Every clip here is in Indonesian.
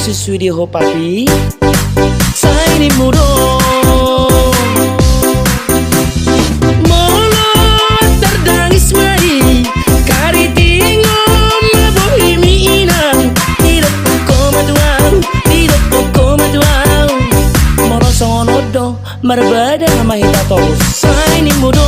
susu di ho papi sai ni muro molo terdangis mai kari tingom mabohi mi inang tidak poko matuang moro songon odo marbada mahita to sai ni muro.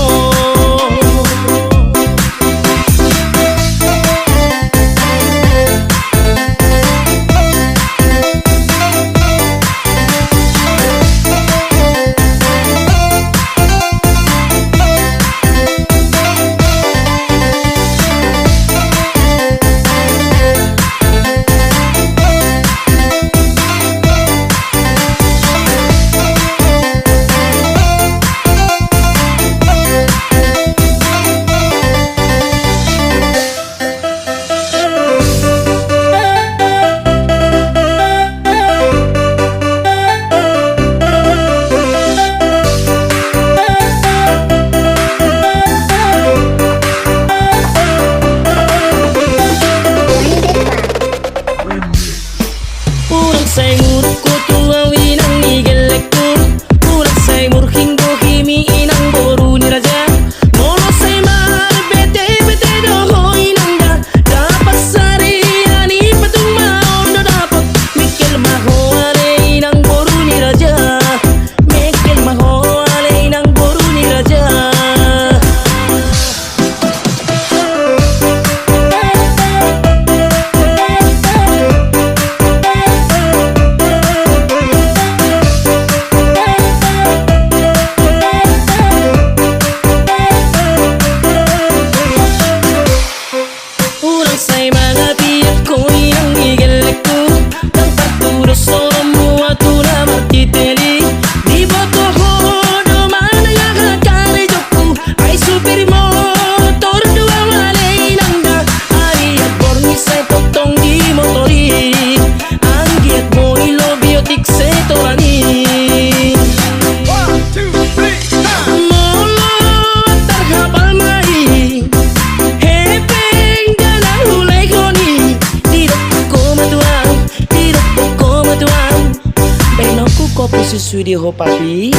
Susu di ho papi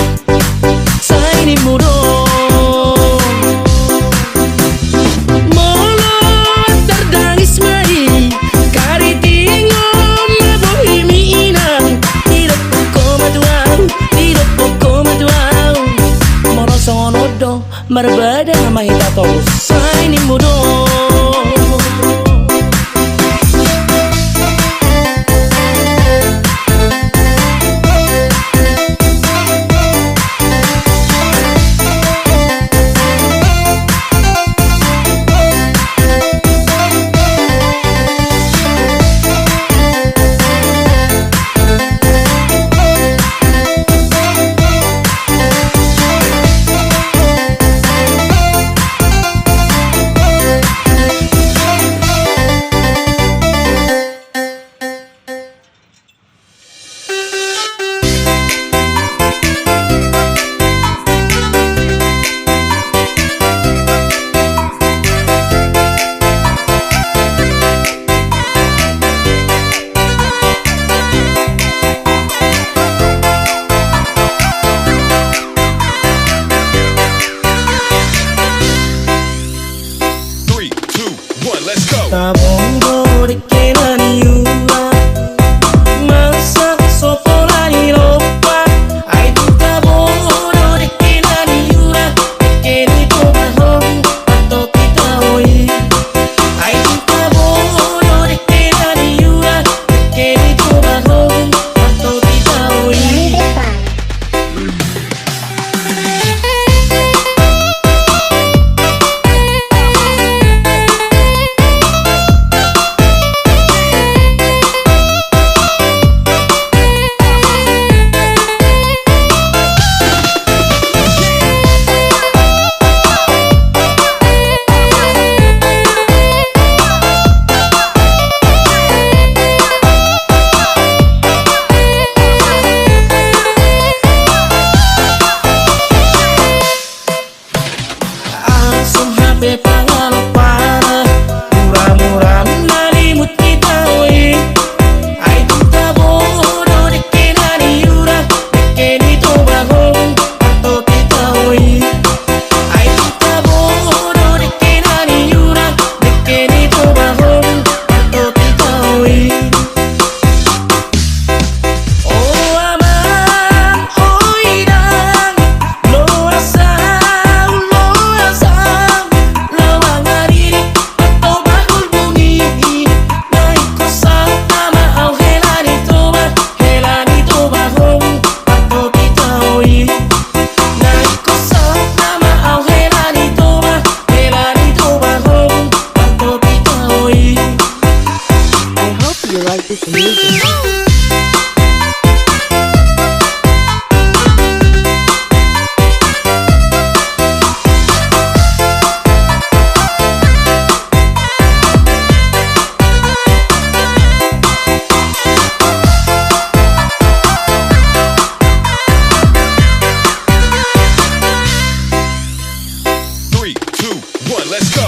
sai ni muro molo terdangis mai kari tingom mabohi mi inang tidak poko matuang moro songon odo marbada mahita to sai ni muro. Tabongo de que naniura masa soporani lopa ai tu tabongo de que naniura que ni toba hong atau kita oi ai tu tabongo de que naniura que ni toba hong atau kita oi. Murah-murah nalimut kita oi ai tu tabo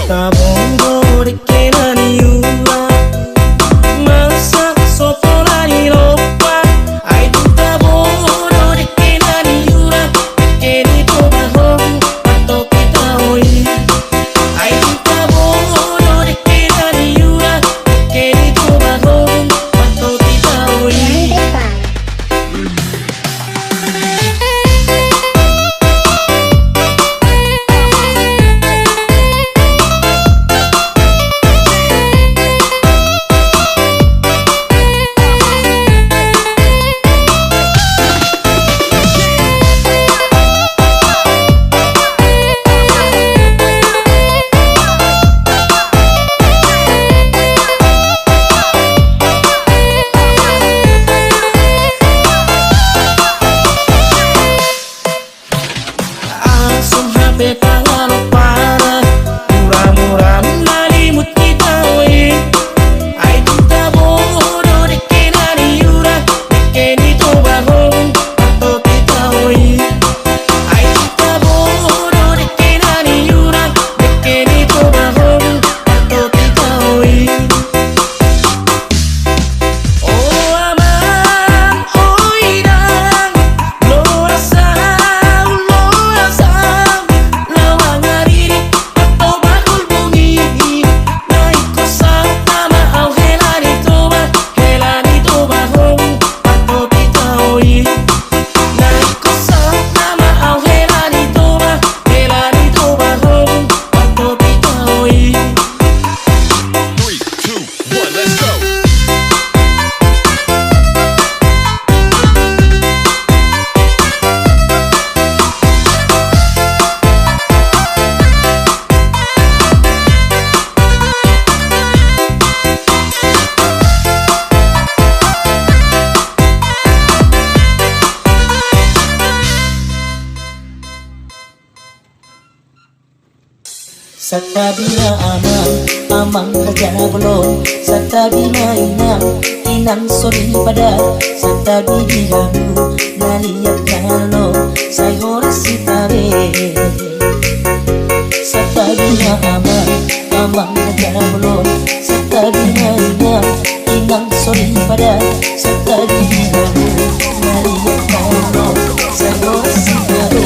Tabongo de que la niura masa sopora y ropa ay tu tabongo de que la niura que ni tu bajo pato kita hoy ay tu tabongo de que la niura que ni tu bajo pato kita hoy. Satabina amang raja belum satabina inang sori pada satabi dihamu naliak kalo say horas sitabe satabina amang raja belum satabina inang sori pada satabi dihamu naliak kalo say horas sitabe.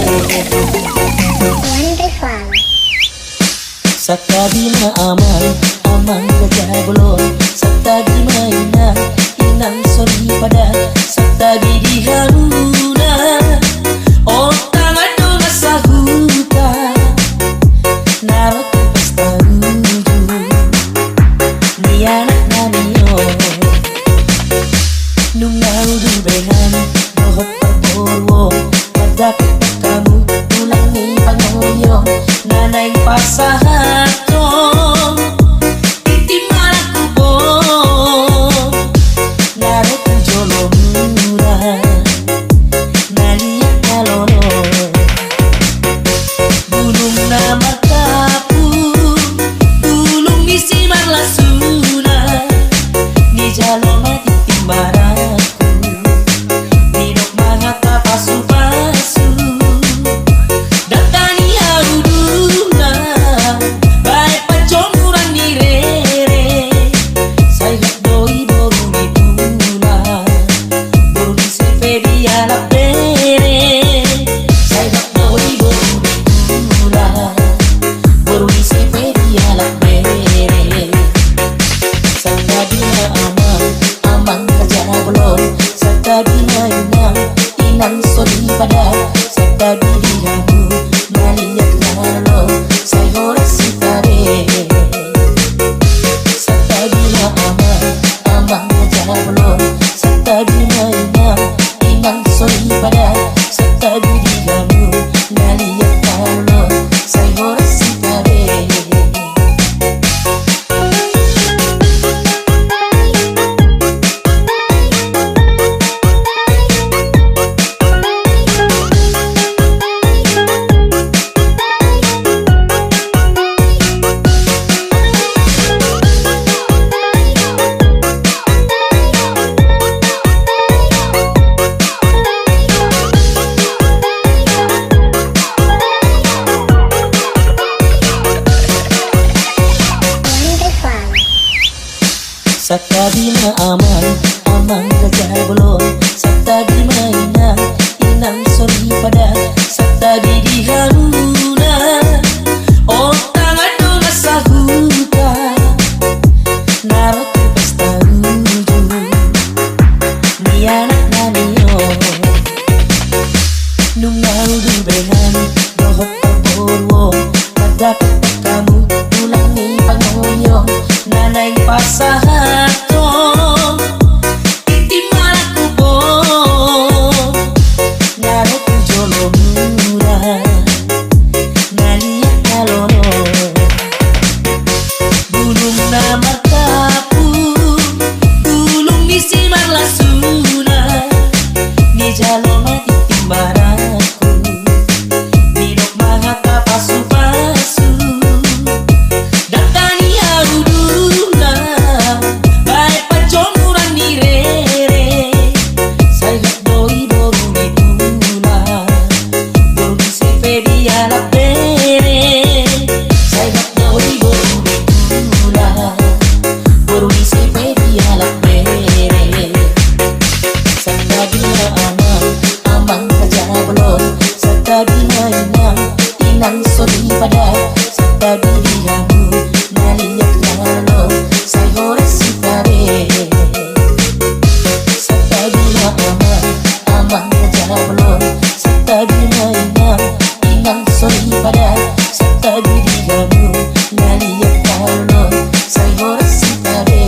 Satabina amang raja belum satabina inang sori pada satabi diharuna oh tangan dong sahuta narot pastaruju ni anak naniyo nungau dubengan dohot paborwo padak kamu tulangi pangoyo nanay pasahato itimaraku bom narot jolomura naliak kalono bulung nama kapu bulung misi marlasuna ni jaloma titimaraku nidok mangata pasu-pasu datani haruduna sakabina aman aman gajah belum saktabi mainan inang sorry pada saktabi di haruna oh tangan dong sahuta narot pesta uju ni anak naniyo nungau du bengan dohot terborwo dapat kamu ulangi pangoyo nanay pasahato iti malaku bo naro ku jolo mura naliak nalono bulung na markapu bulung misi marlasuna ni jalo mati timbaraku minok mahaka pasu-pasu datani aruduna bae pacomuran ni rere sayat doi boru mitula boru si pedi ala pere sayat doi boru mitula boru si pedi ala pere sakabina aman aman kaja belum sakabina inang sorry pada saktabi dihamu naliak lalo sayore sitare saktabina aman aman kaja belum saktabina inang sorry pada saktabi dihamu naliak lalo sayore sitare.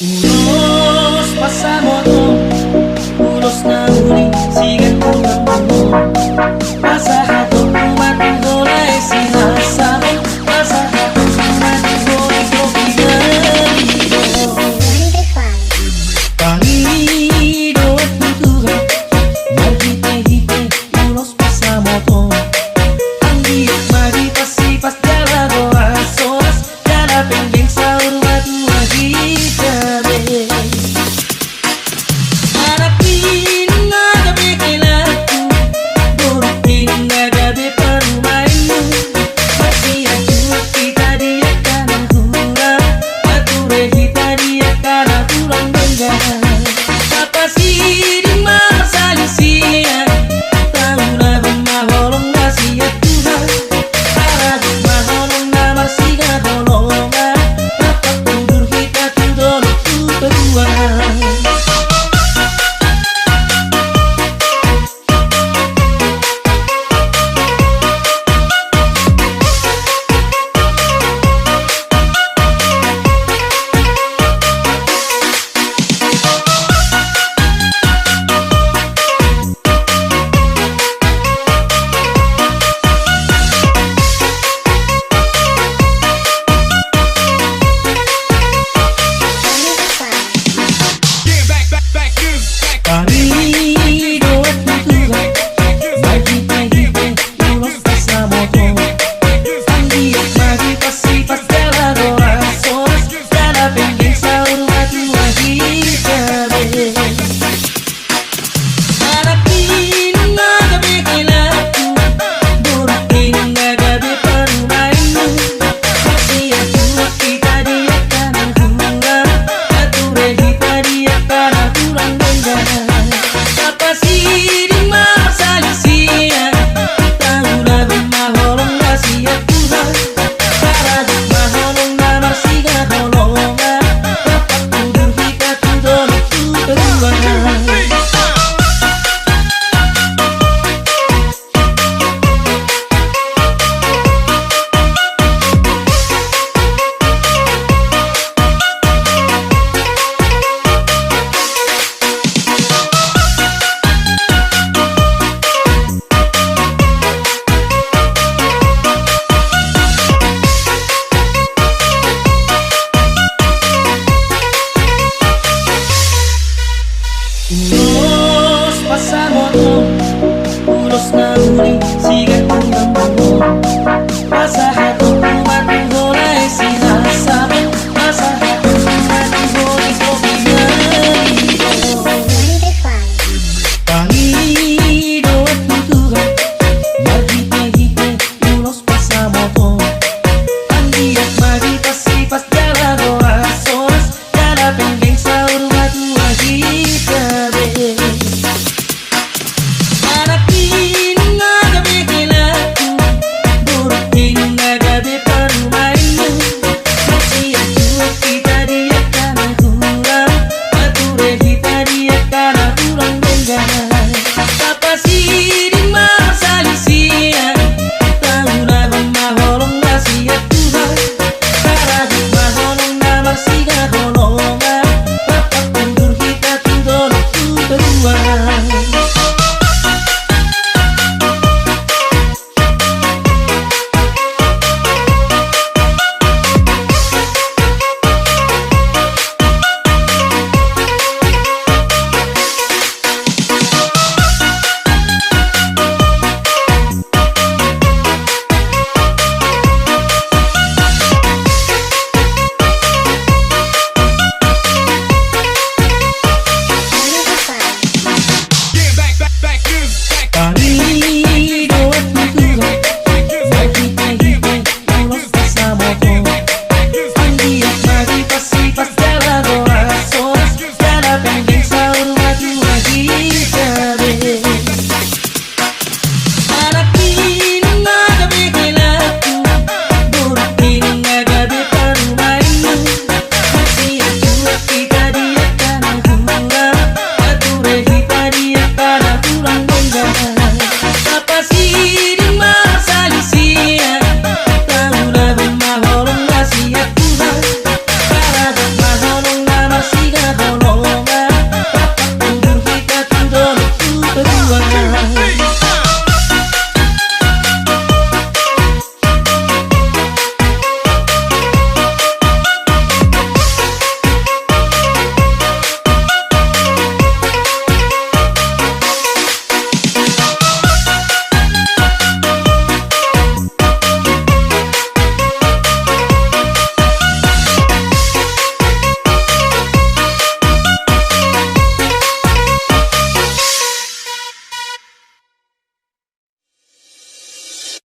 Ulos pasamoto, ulos na uli, sigan mo ng ulo. Pasahato, umati dola e sinasamo. Pasahato, umati dola e kopigalido. Pangido at putuhan, magite-hite, ulos pasamoto. Ang diyak magipasipas dala oras-oras, dala penggeng sa urmat magita. Harapin nga gabi kailangan burutin nga gabi parumain mo masiyag tuwag kita diyak ka ng hura mature kita diyak ka na turang bangga kapasiring masalisiyan tahu na mahorong na siya Tuhan para mahorong na masiga holongan dapat tundur kita tudol tuturuan. Panido at putuhan, magite-hite, ulos pasamoto. Ang diyak magipasipas dala oras-oras, dala penggeng sa urmat magitabi. Harapin nga gabi kailangan burutin nga gabi parumain mo masiyag tuwag kita diyak ka ng hura mature kita diyak ka na turang bangga kapasiring masalisiyan tahu na mahorong na siya Tuhan para mahorong na masiga holongan dapat tundur kita tudol tuturuan. Nos pasamos puros na uli sigat ng dambo Masahat ko matihulay sinasab Masahat ko matihulay ko pinarito Panginoon at Tuhan Maghite-hite puros pasamos Ang diyak magipasipas Dala oras Dala penggeng sa urungat Mahitabe Harapin nga gabi kilaku Burutin nga gabi parumain mo Masiyang tuwag kita diyak ka na kurang Mature kita diyak ka na kurang benggan Kapasirin masalisiyan Tahu na kung maholong na siya Tuhan Karadong maholong na marsiga holongan Papakundur kita tundolok tuberuan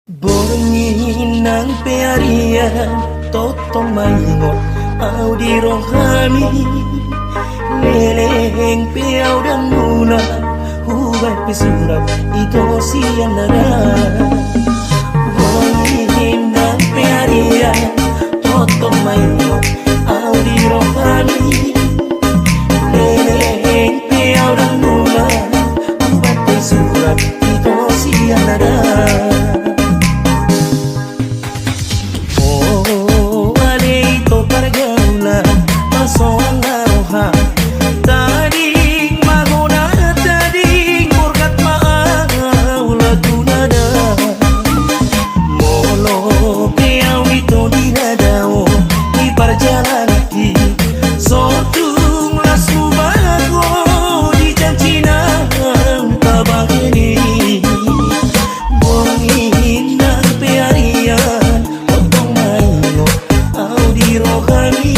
Bongin ng pearian Totong maingot Au di rohani Leleng piau dan muna Hubay pisurat Ito siya nara Bongin ng pearian Totong maingot Au di rohani Leleng piau dan muna Hubay pisurat Ito siya nara Soang aroha Tading maguna Tading murkat maaw Lagunada Molo piaw ito dinadaw Di perjalanati Sotung lasu bago Di janjina Tabang ini Bongin ng pearian Otong mayo Au di rohani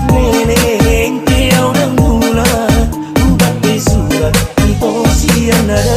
Neneng piau dan bulan Ubat besurat Ito siang nada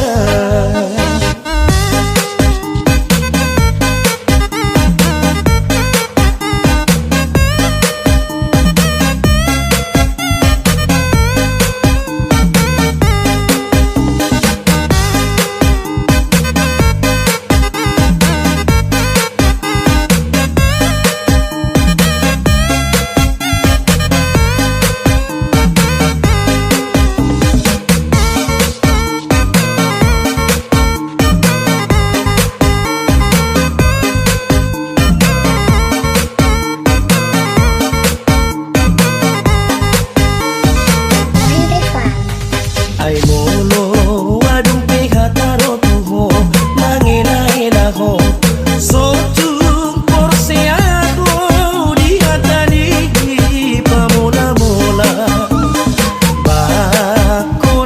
Ay molo wadung pehataro tuho Mangena ho Sotung porseago Dihatani pamola-mola Bako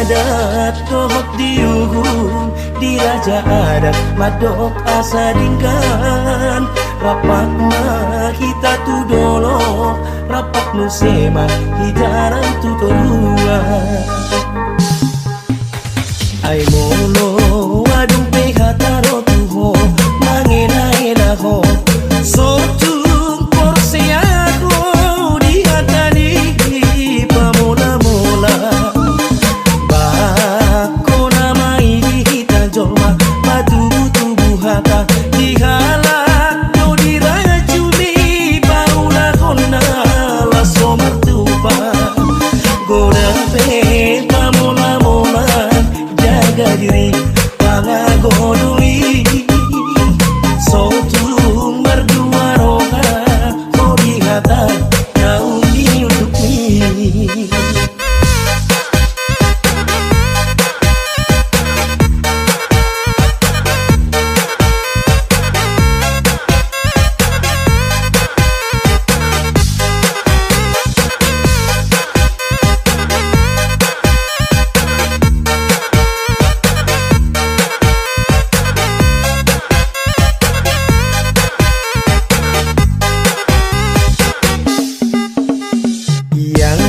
adat dohot diuhun di raja adat madok asa dingkan rapak mah kita tu dolo rapak nu sema hitaran tu tolua ai mono wadung pe hataro tu ho mangena ena ho sotung porseado di hatani pamola mola bakona mai di hita jolma batu tubuh hata di halak do di racuni paula kona la somartupa godang pe pamola mola jaga diri pangagodui sotung berdua roga hobi hata nauni untuk mi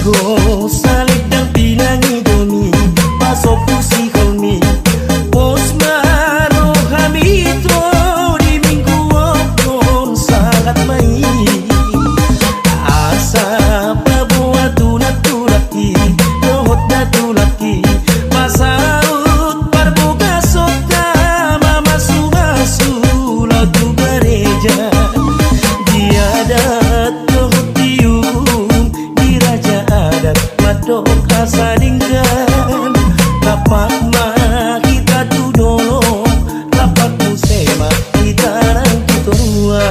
Go salib dan pinangi domi pasok pusi kolmi posmaro hamito di minggu okon sangat mai asa pabuat tunat-tunati dohot datulaki masaut parboga sota mama sumasu latu gereja diadat dohot dium di raja adat madok asa dingkan lapak mah kita tu dolo lapak tu sema kita rang tu tua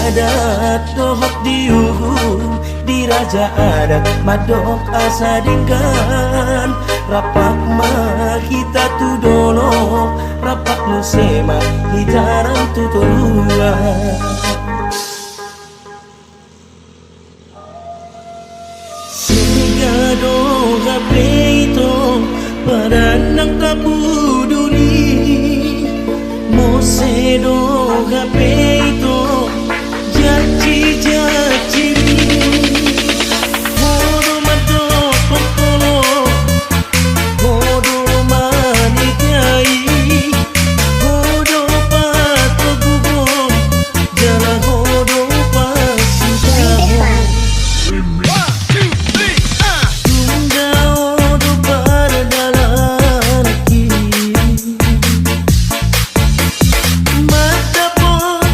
adat dohot diuhun di raja adat madok asa dingkan rapak mah kita tu dolo rapak nu sema hitaran tu tolua sehingga doha peito pada nang tabu duni mose doha peito Jaci hodo madok pokolo hodo manikai hodo pato gugon jala hodo pasudahon tunda hodo pardalanaki mata pon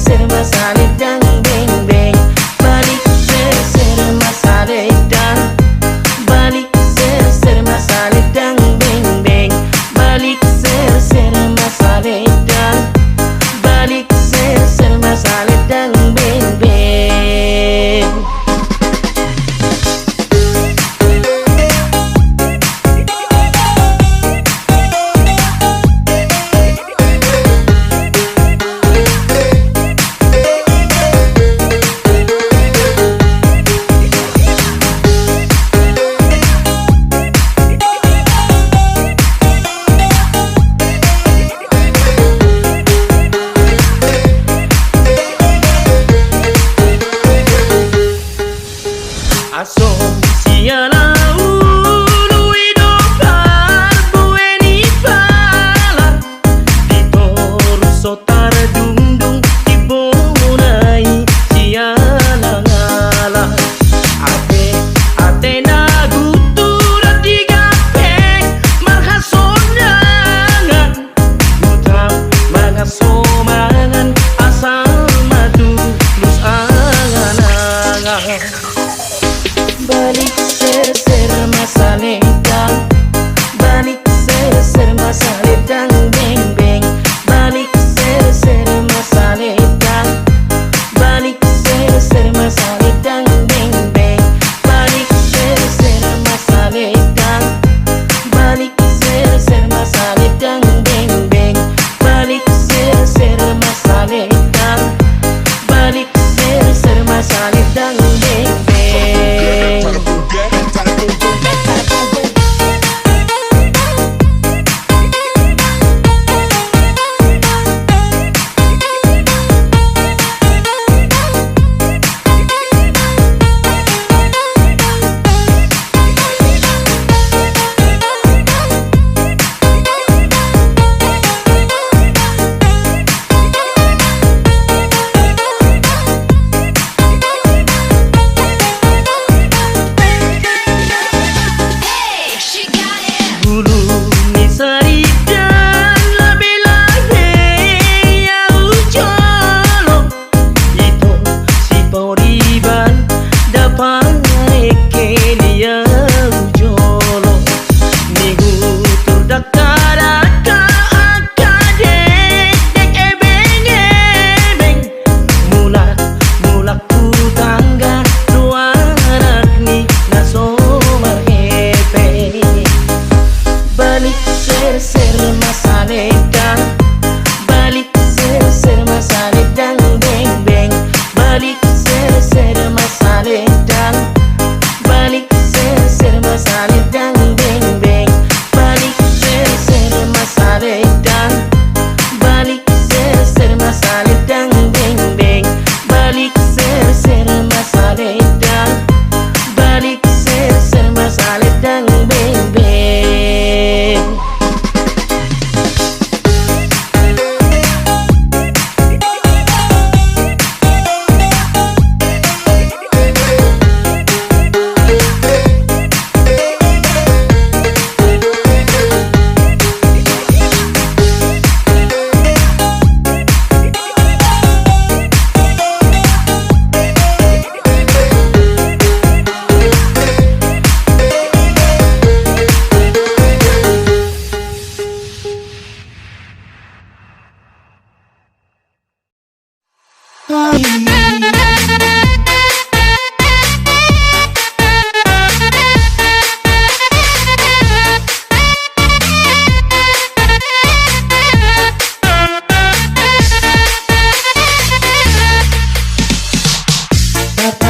ser masaledang beng beng. Balik ser masaledang. Balik ser masaledang beng beng. Balik ser masaledang. Balik ser masaledang beng beng. Asosiala ulu idopar bueni pala ditoru sotar dungdung dibonai siala ngala ate nagutura digape marhasonangan utang mangasomangan asal madu lus angan-angan. Balik ser masaledang. Balik ser masaledang beng beng. Balik ser masaledang. Balik ser masaledang beng beng. Balik ser masaledang. Balik ser masaledang beng beng. Balik ser masaledang. Balik ser masaledang beng beng.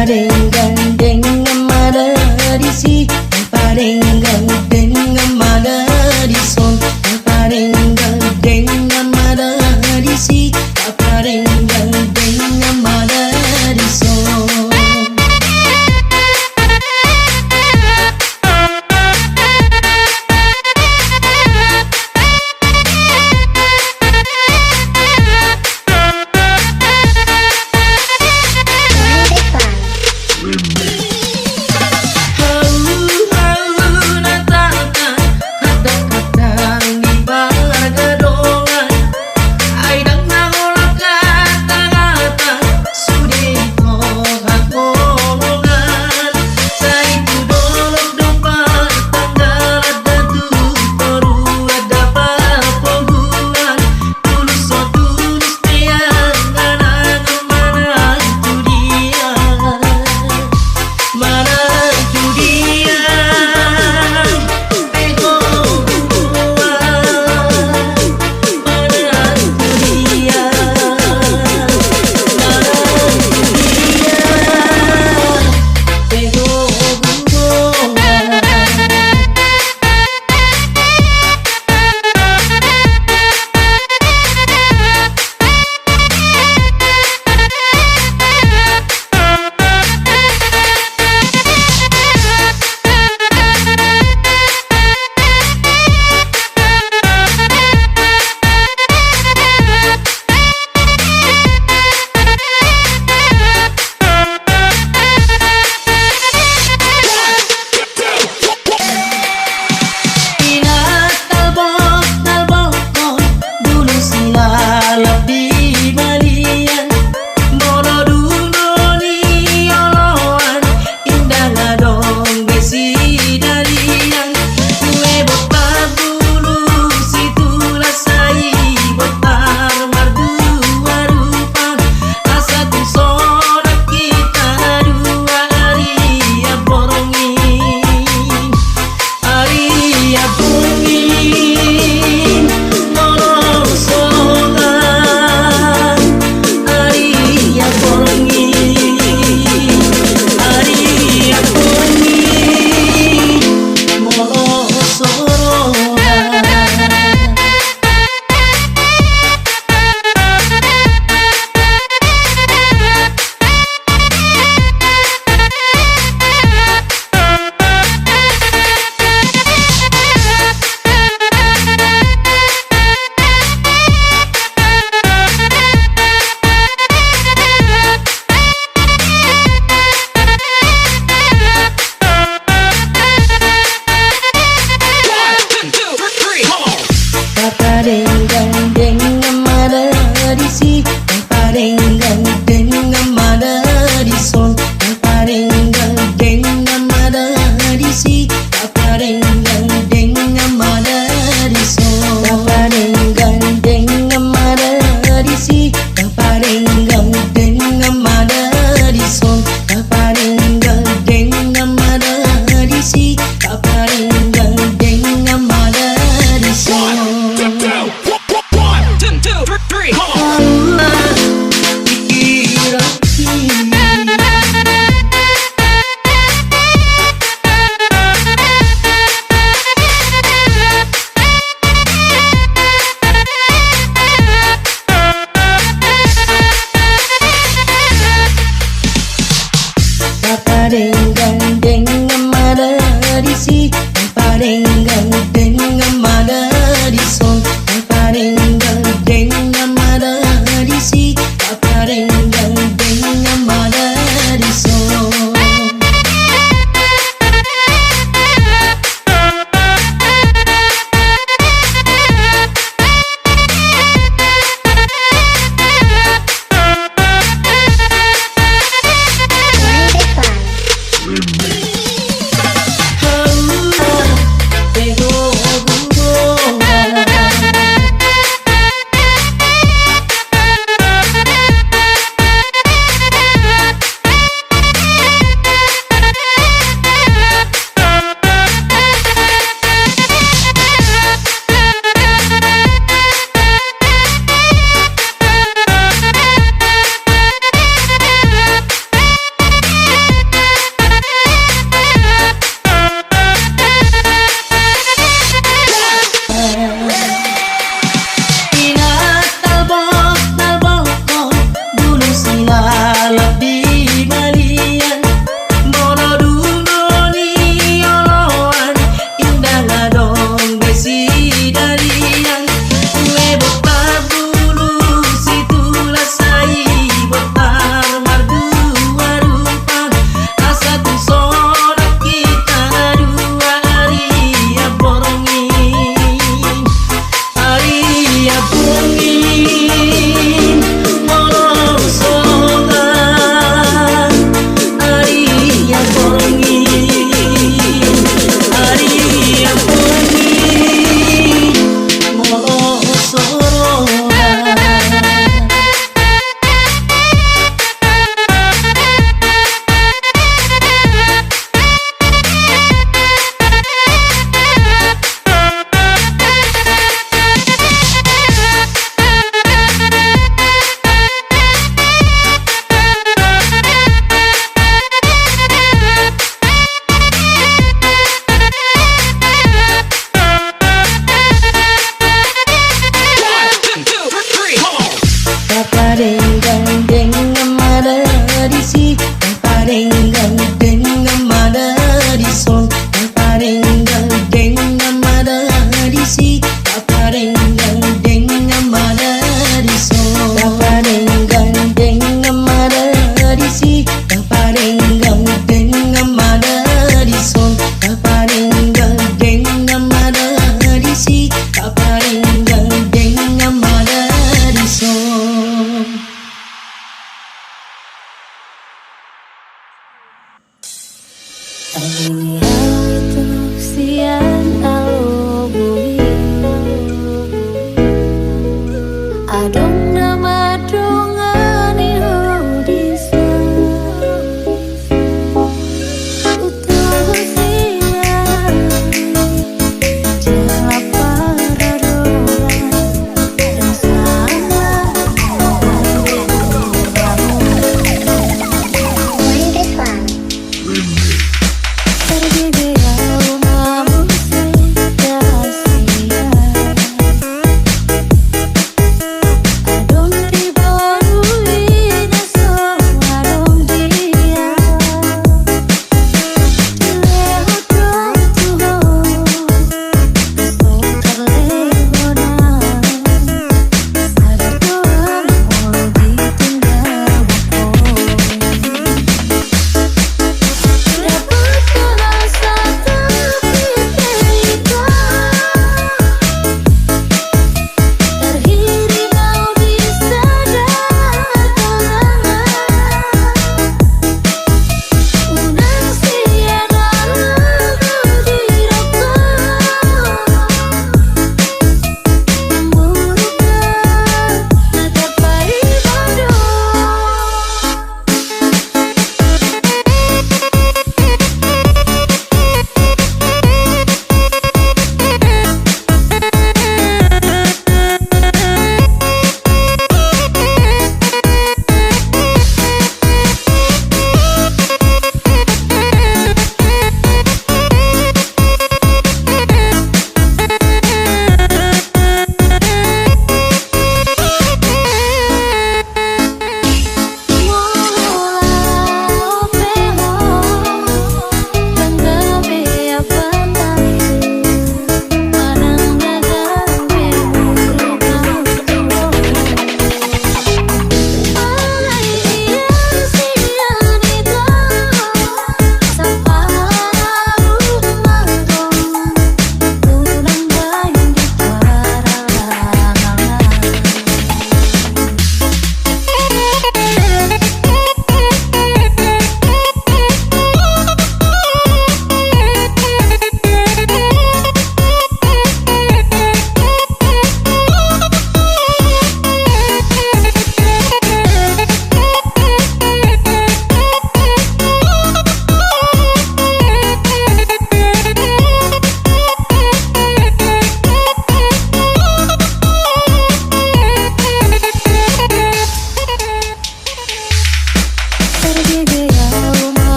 Paling gandeng balap di malian Bono dulu ni oloan indah ngadong besi darian Lebok tar dulu situlah sai botar mardu rupa asa tu sorak kita dua Aria borongin Aria borongin Morong sorak Aria borongin Aria borongin Morong sorak Paparenggang dengan mada di si Paparenggang dengan mada di son Paparenggang dengan mada di si Paparenggang dengan mada di son Paparenggang dengan mada di si Paparenggang dengan mada di son Paparenggang dengan mada di si Paparenggang dengan mada di son Adong nama dongani hodisa Utuh siang Jela para dolan Dan salah Pergi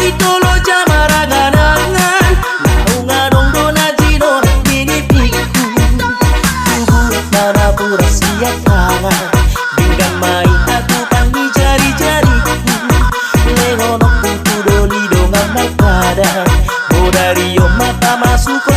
itolo jamaraganangan naungadong donajino pinipiku tubuh mana pura siap tangan dengan main aku panggil jari-jariku lengonok putu doli dongan naik pada bodario mata masuk